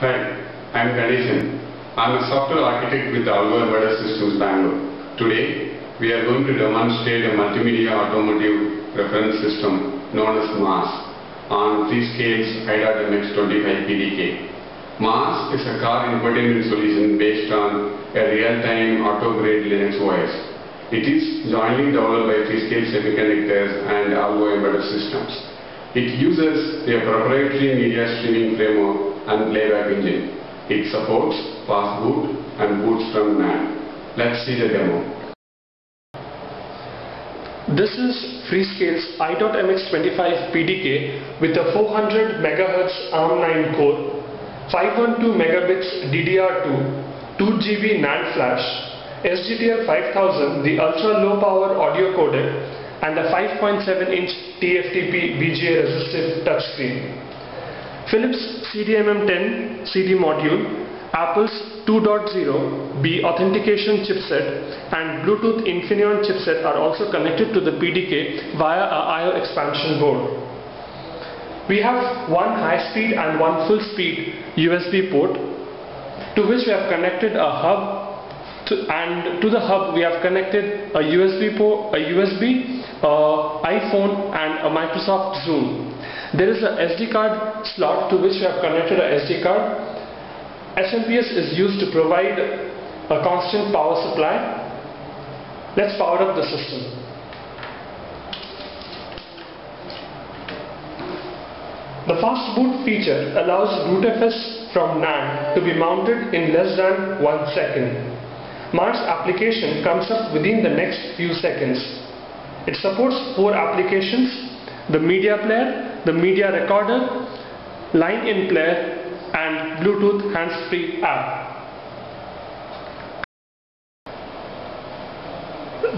Hi, I am Ganeshan. I am a software architect with AllGo Embedded Systems, Bangalore. Today, we are going to demonstrate a multimedia automotive reference system known as MAS on Freescale's i.MX25 PDK. MAS is a car infotainment solution based on a real-time auto-grade Linux OS. It is jointly developed by Freescale Semiconductors and AllGo Embedded Systems. It uses a proprietary media streaming framework and playback engine. It supports fast boot and boots from NAND. Let's see the demo. This is Freescale's i.MX25 PDK with a 400 MHz ARM9 core, 512 megabits DDR2, 2 GB NAND flash, SGTR 5000, the ultra low power audio codec, and a 5.7-inch TFTP VGA resistive touchscreen. Philips CDMM10 CD module, Apple's 2.0 B authentication chipset, and Bluetooth Infineon chipset are also connected to the PDK via a I/O expansion board. We have one high-speed and one full-speed USB port, to which we have connected a hub. To the hub we have connected a USB port, iPhone and a Microsoft Zoom. There is a SD card slot to which we have connected a SD card. SMPS is used to provide a constant power supply. Let's power up the system. The fast boot feature allows rootfs from NAND to be mounted in less than 1 second. MAS application comes up within the next few seconds. It supports 4 applications: the media player, the media recorder, line-in player, and Bluetooth hands-free app.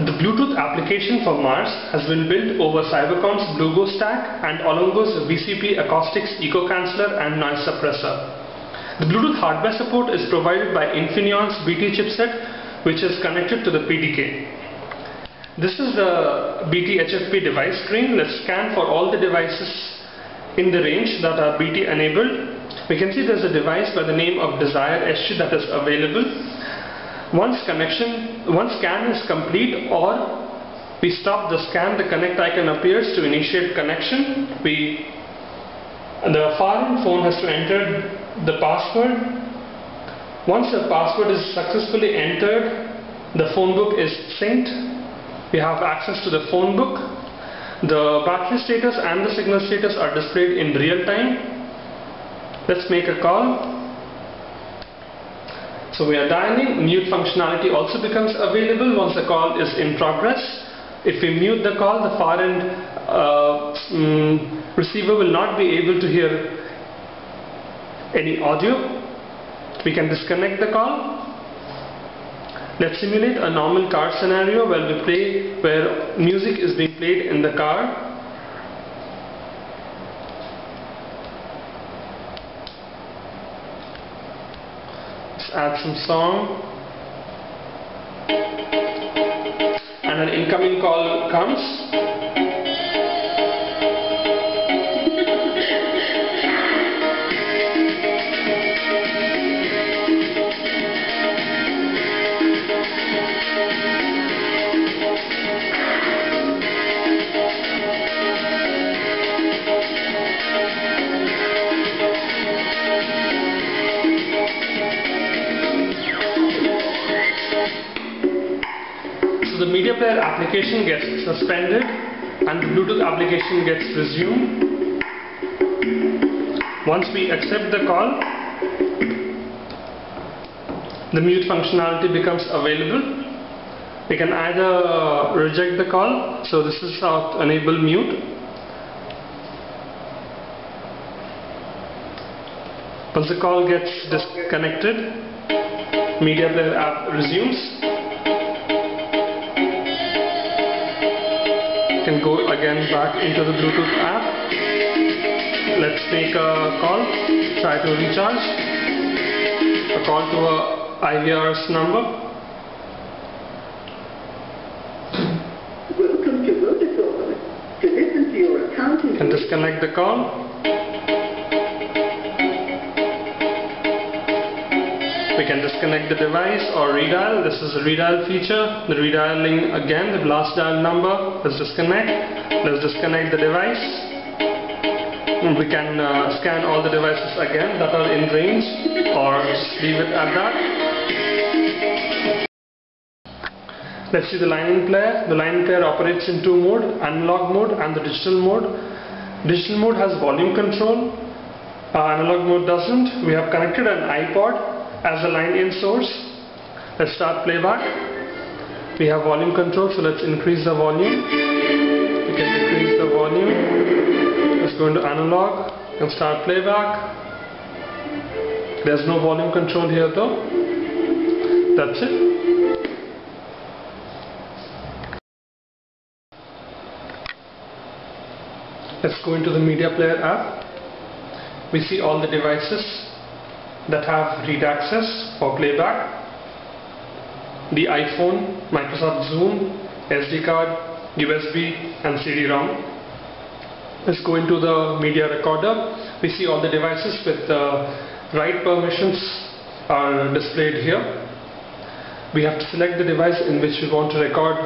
The Bluetooth application for MAS has been built over Cybercon's BlueGo stack and AllGo's VCP Acoustics Eco Canceller and Noise Suppressor. The Bluetooth hardware support is provided by Infineon's BT chipset, which is connected to the PDK. This is the BT HFP device screen. Let's scan for all the devices in the range that are BT enabled. We can see there's a device by the name of Desire SG that is available. Once scan is complete, or we stop the scan, the connect icon appears to initiate connection. The far-end phone has to enter the password. Once the password is successfully entered, the phone book is synced. We have access to the phone book. The battery status and the signal status are displayed in real time. Let's make a call. So we are dialing. Mute functionality also becomes available once the call is in progress. If we mute the call, the far end receiver will not be able to hear any audio. We can disconnect the call. Let's simulate a normal car scenario where music is being played in the car. Let's add some song. And an incoming call comes. So the media player application gets suspended and the Bluetooth application gets resumed. Once we accept the call, the mute functionality becomes available. We can either reject the call, so this is how to enable mute. Once the call gets disconnected, media player app resumes. Can go again back into the Bluetooth app. Let's make a call, try to recharge, a call to a IVR's number. Welcome to Vodafone. To listen to your account Can disconnect the call. can disconnect the device or redial. This is the redial feature. The redialing again, the last dial number. Let's disconnect. Let's disconnect the device. And we can scan all the devices again that are in range, or just leave it at that. Let's see the line-in player. The line-in player operates in two modes, analog mode and the digital mode. Digital mode has volume control. Analog mode doesn't. We have connected an iPod as a line-in source. Let's start playback. We have volume control, so let's increase the volume. We can decrease the volume. Let's go into analog and start playback. There's no volume control here though. That's it. Let's go into the media player app. We see all the devices that have read access for playback. The iPhone, Microsoft Zoom, SD card, USB and CD-ROM. Let's go into the media recorder. We see all the devices with write permissions are displayed here. We have to select the device in which we want to record.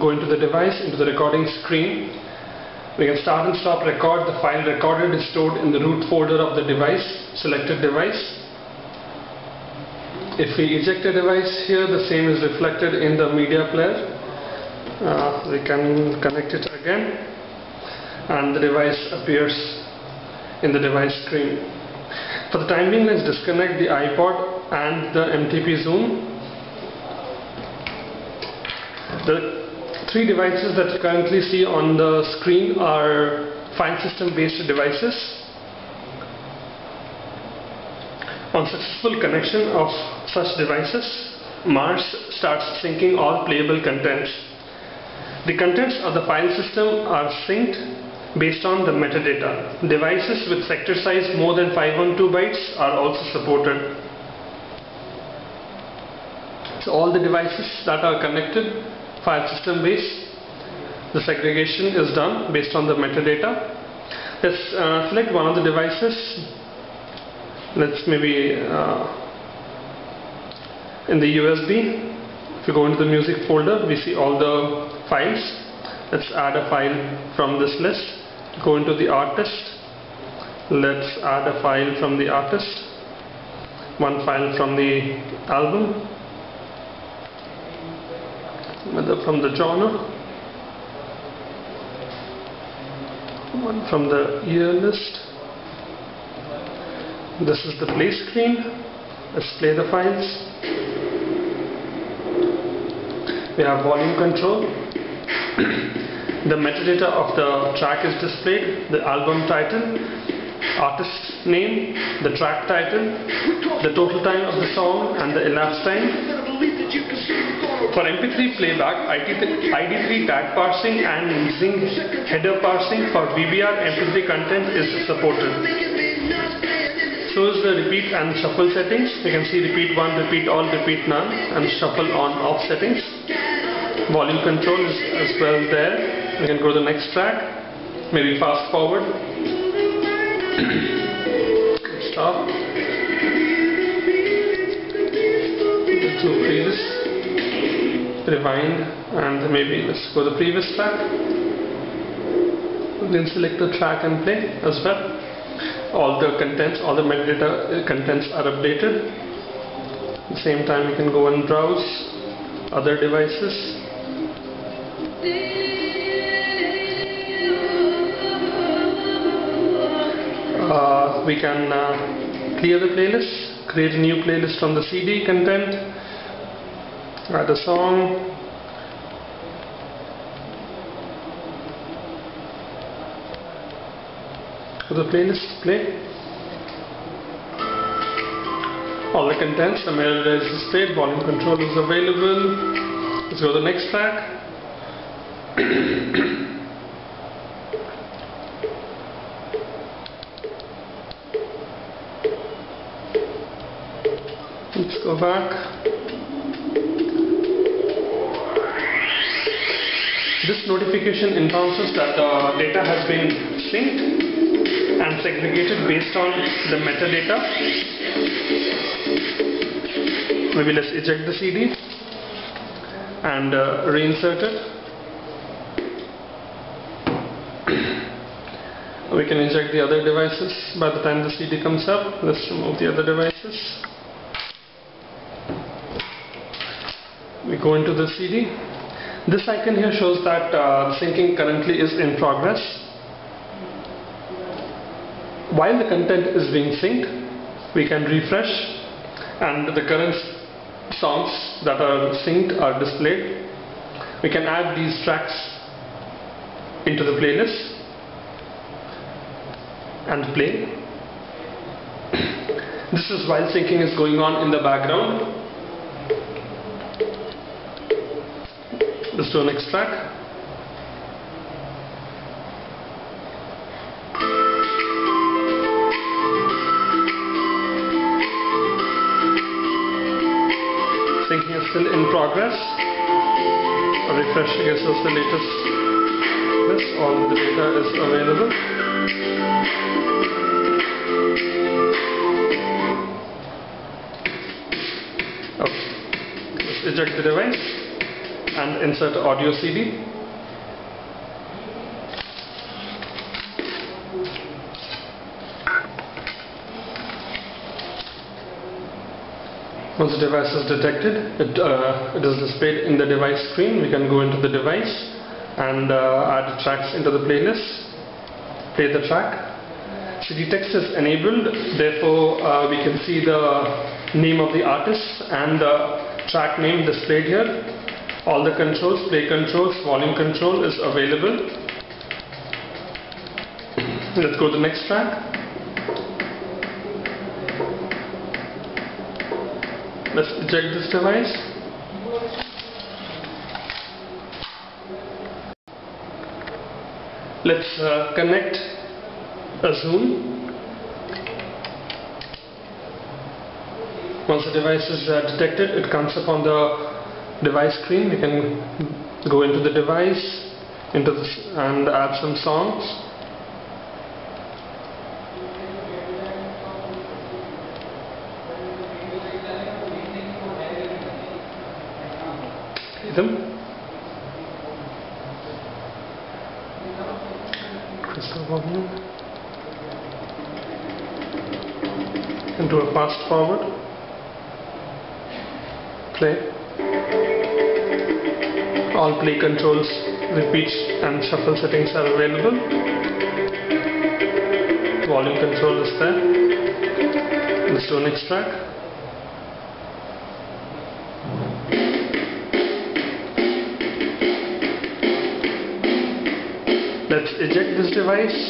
Go into the device, into the recording screen. We can start and stop record. The file recorded is stored in the root folder of the device, selected device. If we eject a device here, the same is reflected in the media player. We can connect it again and the device appears in the device screen. For the time being, let's disconnect the iPod and the MTP Zoom. The three devices that you currently see on the screen are file system based devices. On successful connection of such devices, Mars starts syncing all playable contents. The contents of the file system are synced based on the metadata. Devices with sector size more than 512 bytes are also supported. So all the devices that are connected file system based, the segregation is done based on the metadata. Let's select one of the devices. Let's maybe in the USB. If you go into the music folder, we see all the files. Let's add a file from this list. Go into the artist. Let's add a file from the artist. One file from the album. Another from the genre, one from the year list. This is the play screen. Let's play the files. We have volume control. The metadata of the track is displayed, the album title, artist name, the track title, the total time of the song and the elapsed time. For MP3 playback, ID3 tag parsing and using header parsing for VBR MP3 content is supported. Shows the repeat and shuffle settings. You can see repeat 1, repeat all, repeat none, and shuffle on off settings. Volume control is as well there. We can go to the next track, maybe fast forward. Stop. To previous, rewind, and maybe let's go to the previous track. Then select the track and play as well. All the contents, all the metadata contents are updated. At the same time, you can go and browse other devices. We can clear the playlist, create a new playlist from the CD content, add a song, for the playlist, play. All the contents, the metadata is displayed, volume control is available. Let's go to the next track. Let's go back. This notification informs us that the data has been synced and segregated based on the metadata. Maybe let's eject the CD and reinsert it. We can eject the other devices by the time the CD comes up. Let's remove the other devices. We go into the CD. This icon here shows that syncing currently is in progress. While the content is being synced, we can refresh and the current songs that are synced are displayed. We can add these tracks into the playlist and play. This is while syncing is going on in the background. Let's do an extract. Syncing is still in progress. A refresh gives us the latest. This, all the data is available. Okay. Let's eject the device and insert audio CD. Once the device is detected, it is displayed in the device screen. We can go into the device and add tracks into the playlist, play the track. CD text is enabled, therefore we can see the name of the artist and the track name displayed here. All the controls, play controls, volume control is available. Let's go to the next track. Let's eject this device. Let's connect a zoom. Once the device is detected, it comes up on the device screen. We can go into the device and add some songs. Play them. Increase the volume and do a fast forward. Play. All play controls, repeat and shuffle settings are available. Volume control is there. Let's do an next track. Let's eject this device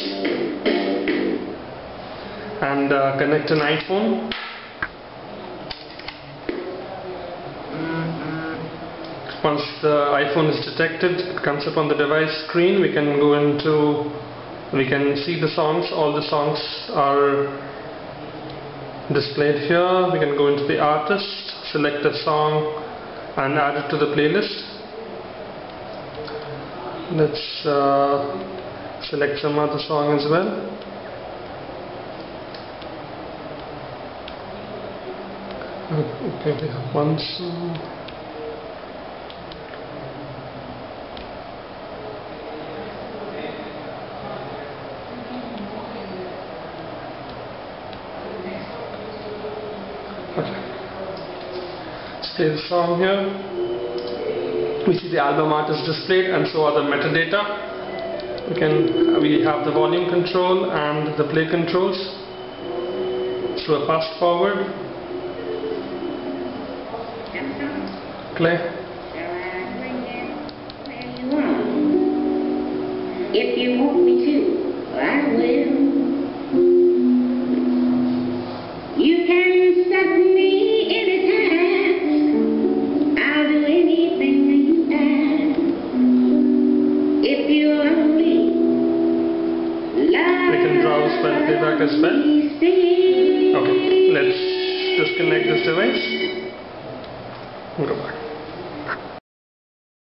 and connect an iPhone. Once the iPhone is detected, it comes up on the device screen. We can see the songs. All the songs are displayed here. We can go into the artist, select a song and add it to the playlist. Let's select some other song as well. Okay, we have one song. Play the song here. We see the album art is displayed and so are the metadata. We have the volume control and the play controls. Let's do a fast forward. Play. If you want me to, I will. You can set me anytime. I'll do anything you ask. If you only love. We can browse while playback as well. Okay, let's disconnect this device and go back.